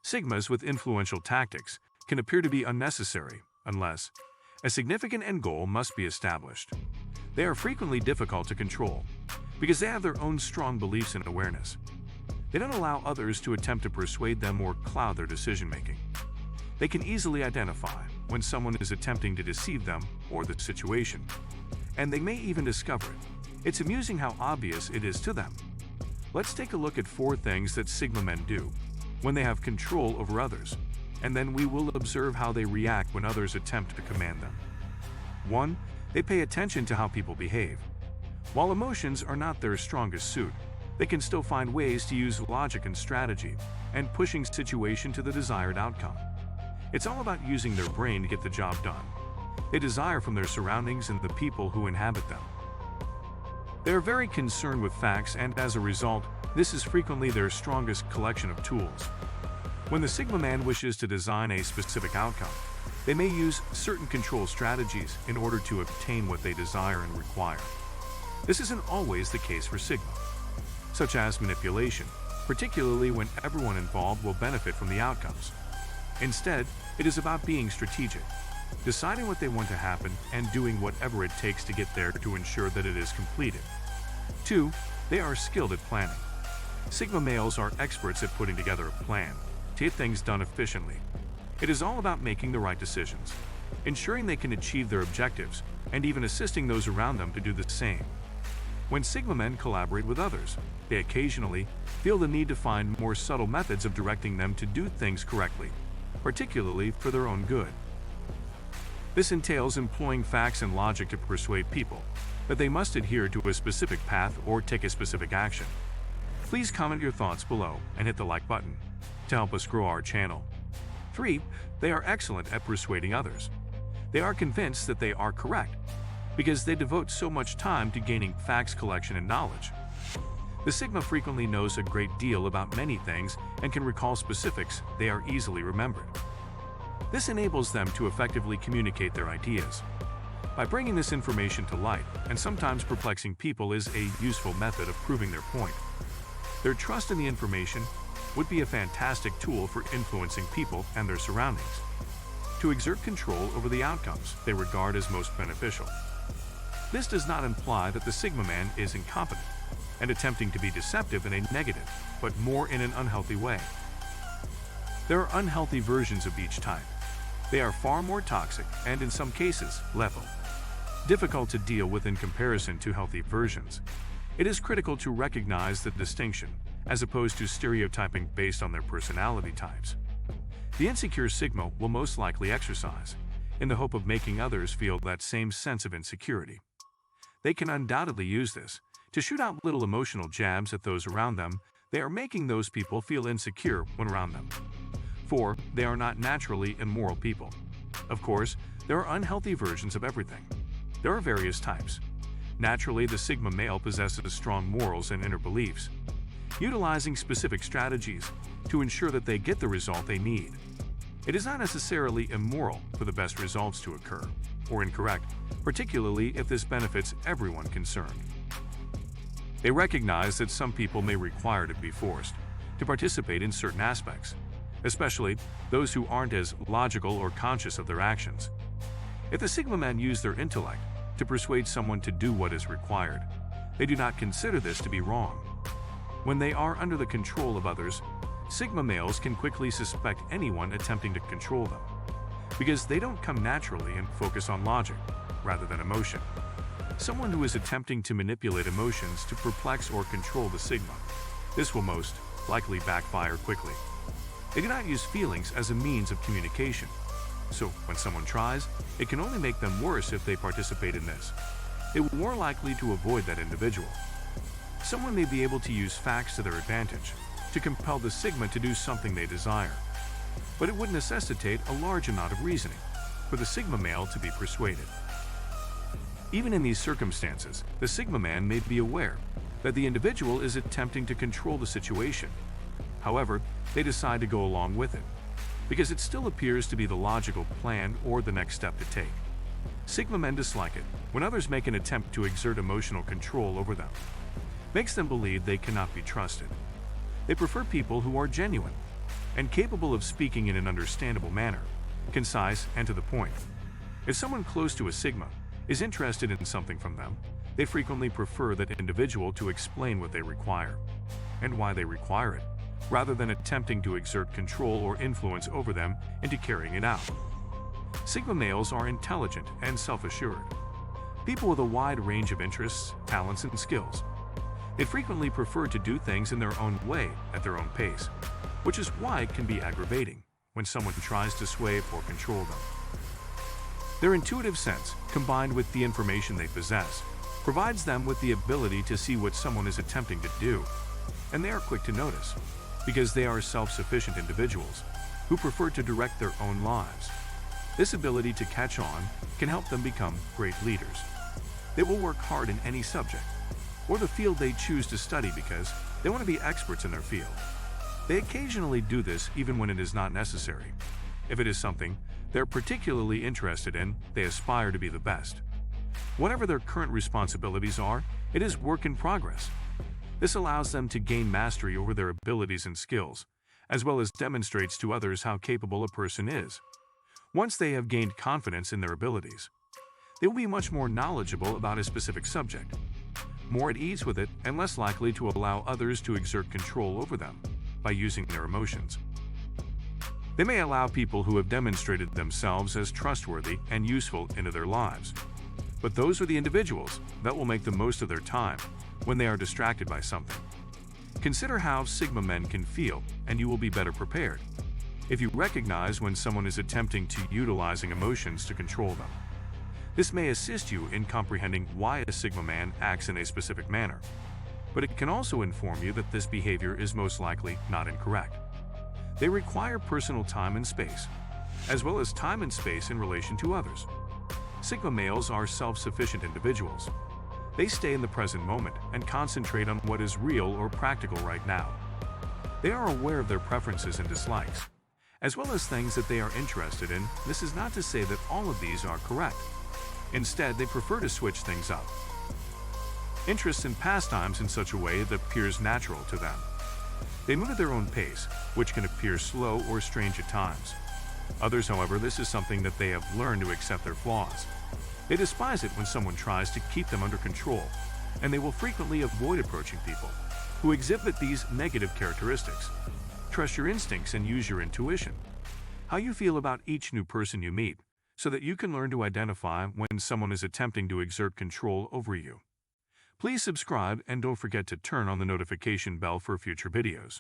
Sigmas with influential tactics can appear to be unnecessary unless a significant end goal must be established. They are frequently difficult to control because they have their own strong beliefs and awareness. They don't allow others to attempt to persuade them or cloud their decision-making. They can easily identify when someone is attempting to deceive them or the situation, and they may even discover it. It's amusing how obvious it is to them. Let's take a look at 4 things that Sigma men do when they have control over others, and then we will observe how they react when others attempt to command them. 1. They pay attention to how people behave. While emotions are not their strongest suit, they can still find ways to use logic and strategy and pushing situation to the desired outcome. It's all about using their brain to get the job done. They desire from their surroundings and the people who inhabit them. They are very concerned with facts, and as a result, this is frequently their strongest collection of tools. When the Sigma man wishes to design a specific outcome, they may use certain control strategies in order to obtain what they desire and require. This isn't always the case for Sigma, such as manipulation, particularly when everyone involved will benefit from the outcomes. Instead, it is about being strategic, deciding what they want to happen and doing whatever it takes to get there to ensure that it is completed. 2. They are skilled at planning. Sigma males are experts at putting together a plan to get things done efficiently. It is all about making the right decisions, ensuring they can achieve their objectives, and even assisting those around them to do the same. When Sigma men collaborate with others, they occasionally feel the need to find more subtle methods of directing them to do things correctly, particularly for their own good. This entails employing facts and logic to persuade people that they must adhere to a specific path or take a specific action. Please comment your thoughts below and hit the like button to help us grow our channel. 3. They are excellent at persuading others. They are convinced that they are correct because they devote so much time to gaining facts collection and knowledge. The Sigma frequently knows a great deal about many things and can recall specifics they are easily remembered. This enables them to effectively communicate their ideas. By bringing this information to light and sometimes perplexing people is a useful method of proving their point. Their trust in the information would be a fantastic tool for influencing people and their surroundings to exert control over the outcomes they regard as most beneficial. This does not imply that the Sigma man is incompetent and attempting to be deceptive in a negative, but more in an unhealthy way. There are unhealthy versions of each type. They are far more toxic and, in some cases, lethal. Difficult to deal with in comparison to healthy versions. It is critical to recognize the distinction, as opposed to stereotyping based on their personality types. The insecure Sigma will most likely exercise, in the hope of making others feel that same sense of insecurity. They can undoubtedly use this to shoot out little emotional jabs at those around them. They are making those people feel insecure when around them. 4. They are not naturally immoral people. Of course, there are unhealthy versions of everything. There are various types. Naturally, the Sigma male possesses strong morals and inner beliefs, utilizing specific strategies to ensure that they get the result they need. It is not necessarily immoral for the best results to occur, or incorrect, particularly if this benefits everyone concerned. They recognize that some people may require to be forced to participate in certain aspects, especially those who aren't as logical or conscious of their actions. If the Sigma men use their intellect to persuade someone to do what is required, they do not consider this to be wrong. When they are under the control of others, Sigma males can quickly suspect anyone attempting to control them, because they don't come naturally and focus on logic rather than emotion. Someone who is attempting to manipulate emotions to perplex or control the Sigma, this will most likely backfire quickly. They do not use feelings as a means of communication, so when someone tries, it can only make them worse if they participate in this. They will more likely to avoid that individual. Someone may be able to use facts to their advantage to compel the Sigma to do something they desire, but it would necessitate a large amount of reasoning for the Sigma male to be persuaded. Even in these circumstances, the Sigma man may be aware that the individual is attempting to control the situation. However, they decide to go along with it, because it still appears to be the logical plan or the next step to take. Sigma men dislike it when others make an attempt to exert emotional control over them. Makes them believe they cannot be trusted. They prefer people who are genuine. and capable of speaking in an understandable manner, concise and to the point. If someone close to a Sigma is interested in something from them, they frequently prefer that individual to explain what they require and why they require it, rather than attempting to exert control or influence over them into carrying it out. Sigma males are intelligent and self-assured, people with a wide range of interests, talents, and skills. They frequently prefer to do things in their own way at their own pace, which is why it can be aggravating when someone tries to sway or control them. Their intuitive sense, combined with the information they possess, provides them with the ability to see what someone is attempting to do, and they are quick to notice, because they are self-sufficient individuals who prefer to direct their own lives. This ability to catch on can help them become great leaders. They will work hard in any subject or the field they choose to study because they want to be experts in their field. They occasionally do this even when it is not necessary. If it is something they're particularly interested in, they aspire to be the best. Whatever their current responsibilities are, it is work in progress. This allows them to gain mastery over their abilities and skills, as well as demonstrates to others how capable a person is. Once they have gained confidence in their abilities, they will be much more knowledgeable about a specific subject, more at ease with it, and less likely to allow others to exert control over them by using their emotions. They may allow people who have demonstrated themselves as trustworthy and useful into their lives, but those are the individuals that will make the most of their time when they are distracted by something. Consider how Sigma men can feel, and you will be better prepared if you recognize when someone is attempting to utilizing emotions to control them. This may assist you in comprehending why a Sigma man acts in a specific manner, but it can also inform you that this behavior is most likely not incorrect. They require personal time and space, as well as time and space in relation to others. Sigma males are self-sufficient individuals. They stay in the present moment and concentrate on what is real or practical right now. They are aware of their preferences and dislikes, as well as things that they are interested in. This is not to say that all of these are correct. Instead, they prefer to switch things up. Interests and pastimes in such a way that appears natural to them. They move at their own pace, which can appear slow or strange at times. Others, however, this is something that they have learned to accept their flaws. They despise it when someone tries to keep them under control, and they will frequently avoid approaching people who exhibit these negative characteristics. Trust your instincts and use your intuition. How you feel about each new person you meet, so that you can learn to identify when someone is attempting to exert control over you. Please subscribe and don't forget to turn on the notification bell for future videos.